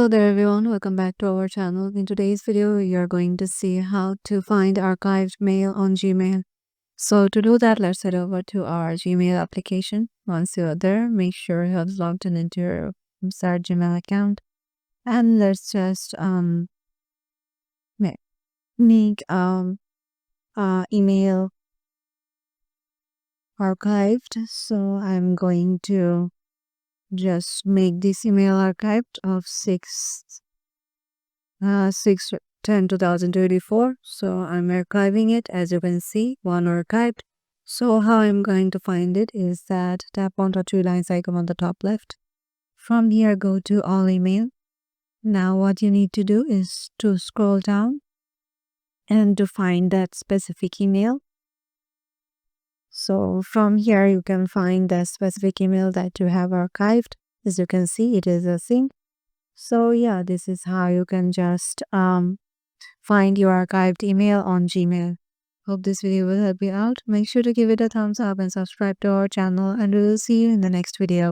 Hello there everyone, welcome back to our channel. In today's video, we are going to see how to find archived mail on Gmail. So to do that, let's head over to our Gmail application. Once you are there, make sure you have logged in into your start Gmail account. And let's just make email archived. So I'm going to just make this email archived of 6/10/2024. So I'm archiving it, as you can see, one archived. So how I'm going to find it is that tap on the three lines icon on the top left. From here, go to all email. Now what you need to do is to scroll down and to find that specific email. So from here, you can find the specific email that you have archived. As you can see, it is a sync. So yeah, this is how you can just find your archived email on Gmail. Hope this video will help you out. Make sure to give it a thumbs up and subscribe to our channel, and we will see you in the next video.